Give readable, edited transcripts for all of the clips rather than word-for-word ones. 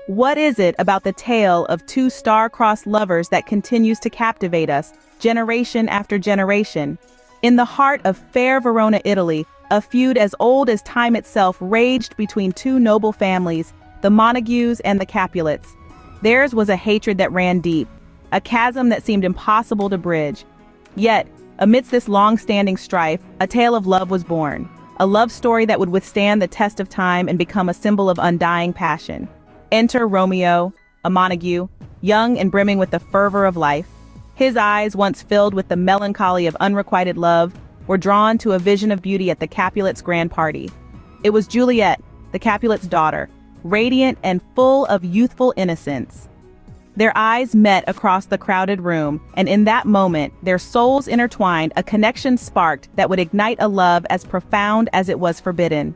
What is it about the tale of two star-crossed lovers that continues to captivate us, generation after generation? In the heart of fair Verona, Italy, a feud as old as time itself raged between two noble families, the Montagues and the Capulets. Theirs was a hatred that ran deep, a chasm that seemed impossible to bridge. Yet, amidst this long-standing strife, a tale of love was born, a love story that would withstand the test of time and become a symbol of undying passion. Enter Romeo, a Montague, young and brimming with the fervor of life. His eyes, once filled with the melancholy of unrequited love, were drawn to a vision of beauty at the Capulets' grand party. It was Juliet, the Capulets' daughter, radiant and full of youthful innocence. Their eyes met across the crowded room, and in that moment, their souls intertwined, a connection sparked that would ignite a love as profound as it was forbidden.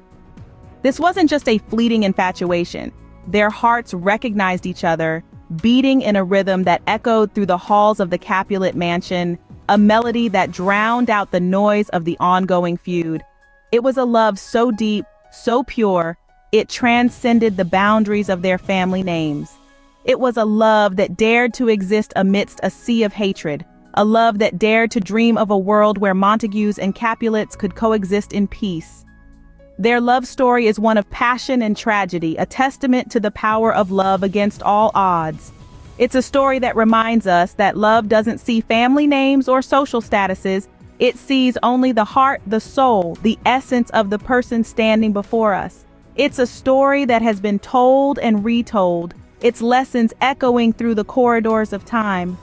This wasn't just a fleeting infatuation. Their hearts recognized each other, beating in a rhythm that echoed through the halls of the Capulet mansion, a melody that drowned out the noise of the ongoing feud. It was a love so deep, so pure, it transcended the boundaries of their family names. It was a love that dared to exist amidst a sea of hatred, a love that dared to dream of a world where Montagues and Capulets could coexist in peace. Their love story is one of passion and tragedy, a testament to the power of love against all odds. It's a story that reminds us that love doesn't see family names or social statuses. It sees only the heart, the soul, the essence of the person standing before us. It's a story that has been told and retold, its lessons echoing through the corridors of time.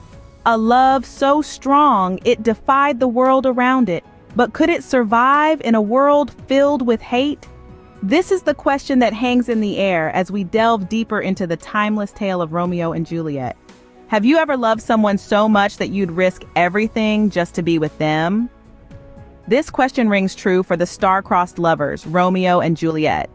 A love so strong it defied the world around it. But could it survive in a world filled with hate? This is the question that hangs in the air as we delve deeper into the timeless tale of Romeo and Juliet. Have you ever loved someone so much that you'd risk everything just to be with them? This question rings true for the star-crossed lovers, Romeo and Juliet,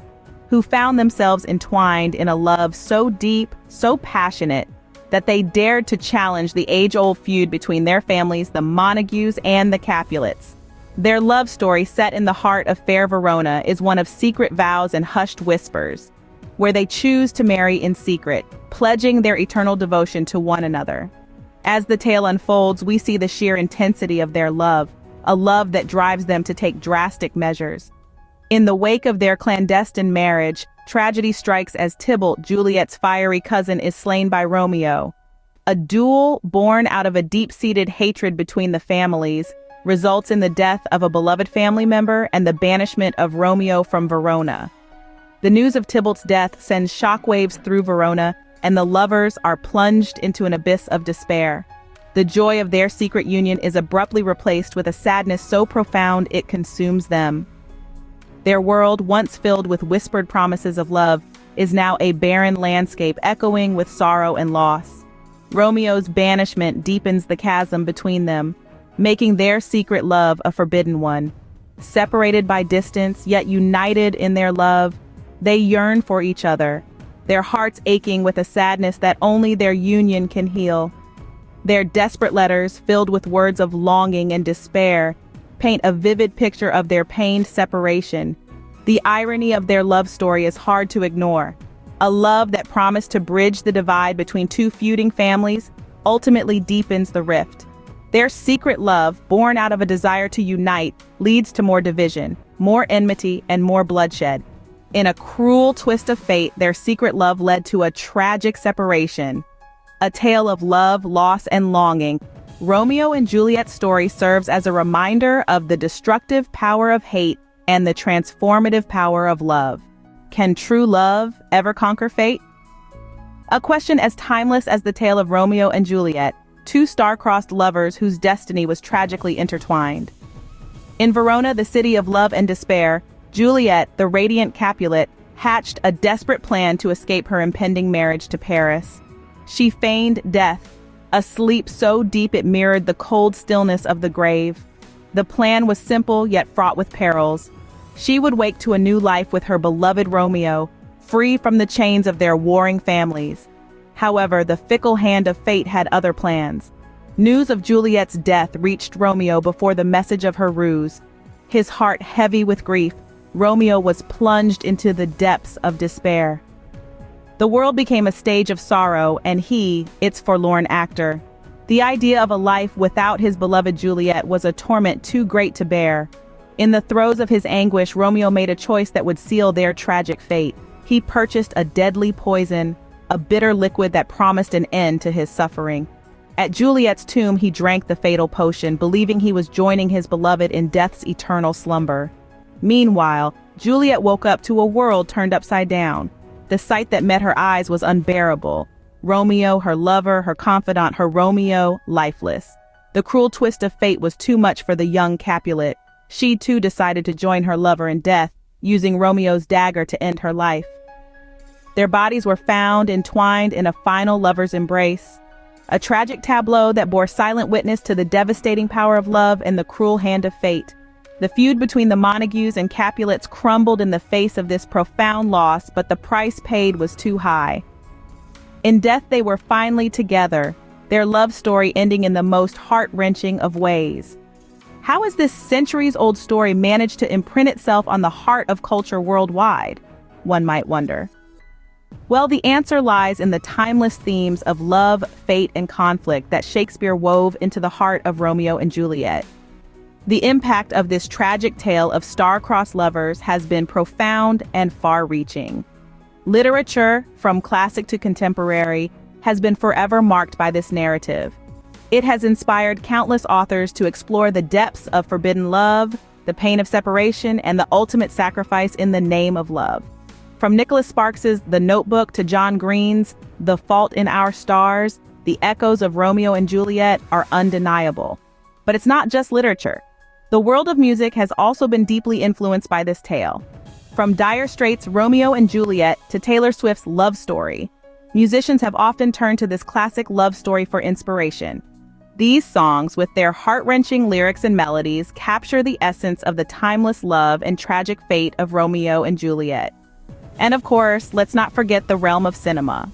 who found themselves entwined in a love so deep, so passionate, that they dared to challenge the age-old feud between their families, the Montagues and the Capulets. Their love story, set in the heart of fair Verona, is one of secret vows and hushed whispers, where they choose to marry in secret, pledging their eternal devotion to one another. As the tale unfolds, we see the sheer intensity of their love, a love that drives them to take drastic measures. In the wake of their clandestine marriage, tragedy strikes as Tybalt, Juliet's fiery cousin, is slain by Romeo. A duel born out of a deep-seated hatred between the families results in the death of a beloved family member and the banishment of Romeo from Verona. The news of Tybalt's death sends shockwaves through Verona, and the lovers are plunged into an abyss of despair. The joy of their secret union is abruptly replaced with a sadness so profound it consumes them. Their world, once filled with whispered promises of love, is now a barren landscape echoing with sorrow and loss. Romeo's banishment deepens the chasm between them, making their secret love a forbidden one. Separated by distance, yet united in their love, they yearn for each other, their hearts aching with a sadness that only their union can heal. Their desperate letters, filled with words of longing and despair, paint a vivid picture of their pained separation. The irony of their love story is hard to ignore. A love that promised to bridge the divide between two feuding families ultimately deepens the rift. Their secret love, born out of a desire to unite, leads to more division, more enmity, and more bloodshed. In a cruel twist of fate, their secret love led to a tragic separation. A tale of love, loss, and longing, Romeo and Juliet's story serves as a reminder of the destructive power of hate and the transformative power of love. Can true love ever conquer fate? A question as timeless as the tale of Romeo and Juliet, two star-crossed lovers whose destiny was tragically intertwined. In Verona, the city of love and despair, Juliet, the radiant Capulet, hatched a desperate plan to escape her impending marriage to Paris. She feigned death, a sleep so deep it mirrored the cold stillness of the grave. The plan was simple yet fraught with perils. She would wake to a new life with her beloved Romeo, free from the chains of their warring families. However, the fickle hand of fate had other plans. News of Juliet's death reached Romeo before the message of her ruse. His heart heavy with grief, Romeo was plunged into the depths of despair. The world became a stage of sorrow, and he, its forlorn actor. The idea of a life without his beloved Juliet was a torment too great to bear. In the throes of his anguish, Romeo made a choice that would seal their tragic fate. He purchased a deadly poison, a bitter liquid that promised an end to his suffering. At Juliet's tomb, he drank the fatal potion, believing he was joining his beloved in death's eternal slumber. Meanwhile, Juliet woke up to a world turned upside down. The sight that met her eyes was unbearable. Romeo, her lover, her confidant, her Romeo, lifeless. The cruel twist of fate was too much for the young Capulet. She too decided to join her lover in death, using Romeo's dagger to end her life. Their bodies were found entwined in a final lover's embrace. A tragic tableau that bore silent witness to the devastating power of love and the cruel hand of fate. The feud between the Montagues and Capulets crumbled in the face of this profound loss, but the price paid was too high. In death they were finally together, their love story ending in the most heart-wrenching of ways. How has this centuries-old story managed to imprint itself on the heart of culture worldwide? One might wonder. Well, the answer lies in the timeless themes of love, fate, and conflict that Shakespeare wove into the heart of Romeo and Juliet. The impact of this tragic tale of star-crossed lovers has been profound and far-reaching. Literature, from classic to contemporary, has been forever marked by this narrative. It has inspired countless authors to explore the depths of forbidden love, the pain of separation, and the ultimate sacrifice in the name of love. From Nicholas Sparks's The Notebook to John Green's The Fault in Our Stars, the echoes of Romeo and Juliet are undeniable. But it's not just literature. The world of music has also been deeply influenced by this tale. From Dire Straits' Romeo and Juliet to Taylor Swift's Love Story, musicians have often turned to this classic love story for inspiration. These songs, with their heart-wrenching lyrics and melodies, capture the essence of the timeless love and tragic fate of Romeo and Juliet. And of course, let's not forget the realm of cinema.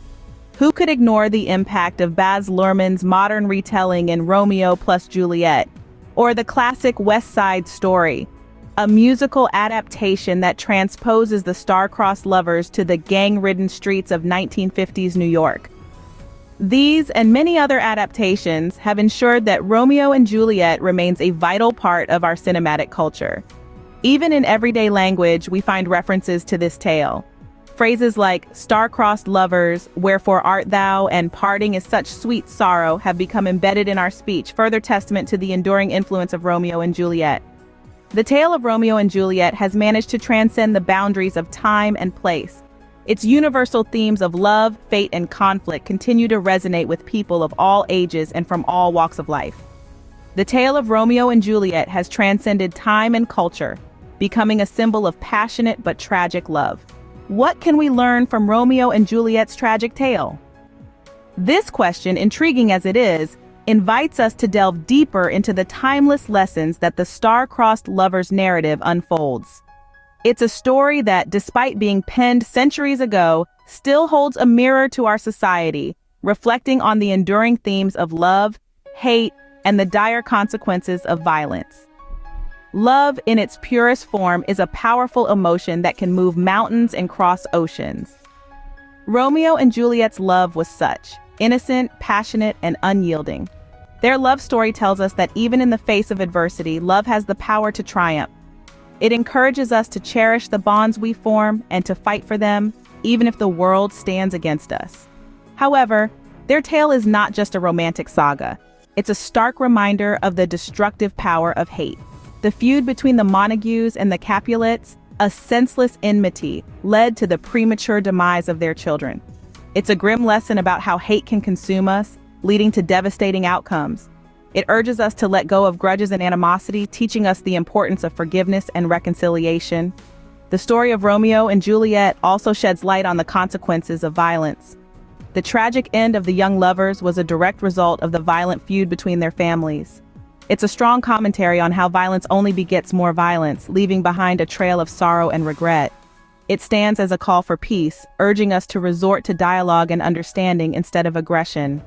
Who could ignore the impact of Baz Luhrmann's modern retelling in Romeo plus Juliet, or the classic West Side Story, a musical adaptation that transposes the star-crossed lovers to the gang-ridden streets of 1950s New York. These and many other adaptations have ensured that Romeo and Juliet remains a vital part of our cinematic culture. Even in everyday language, we find references to this tale. Phrases like star-crossed lovers, wherefore art thou, and parting is such sweet sorrow have become embedded in our speech, further testament to the enduring influence of Romeo and Juliet. The tale of Romeo and Juliet has managed to transcend the boundaries of time and place. Its universal themes of love, fate, and conflict continue to resonate with people of all ages and from all walks of life. The tale of Romeo and Juliet has transcended time and culture, becoming a symbol of passionate but tragic love. What can we learn from Romeo and Juliet's tragic tale? This question, intriguing as it is, invites us to delve deeper into the timeless lessons that the star-crossed lovers' narrative unfolds. It's a story that, despite being penned centuries ago, still holds a mirror to our society, reflecting on the enduring themes of love, hate, and the dire consequences of violence. Love, in its purest form, is a powerful emotion that can move mountains and cross oceans. Romeo and Juliet's love was such, innocent, passionate, and unyielding. Their love story tells us that even in the face of adversity, love has the power to triumph. It encourages us to cherish the bonds we form and to fight for them, even if the world stands against us. However, their tale is not just a romantic saga. It's a stark reminder of the destructive power of hate. The feud between the Montagues and the Capulets, a senseless enmity, led to the premature demise of their children. It's a grim lesson about how hate can consume us, leading to devastating outcomes. It urges us to let go of grudges and animosity, teaching us the importance of forgiveness and reconciliation. The story of Romeo and Juliet also sheds light on the consequences of violence. The tragic end of the young lovers was a direct result of the violent feud between their families. It's a strong commentary on how violence only begets more violence, leaving behind a trail of sorrow and regret. It stands as a call for peace, urging us to resort to dialogue and understanding instead of aggression.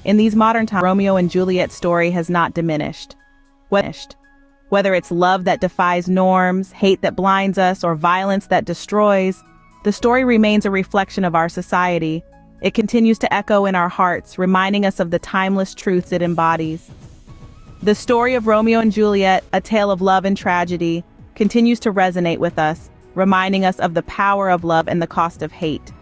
In these modern times, Romeo and Juliet's story has not diminished. Whether it's love that defies norms, hate that blinds us, or violence that destroys, the story remains a reflection of our society. It continues to echo in our hearts, reminding us of the timeless truths it embodies. The story of Romeo and Juliet, a tale of love and tragedy, continues to resonate with us, reminding us of the power of love and the cost of hate.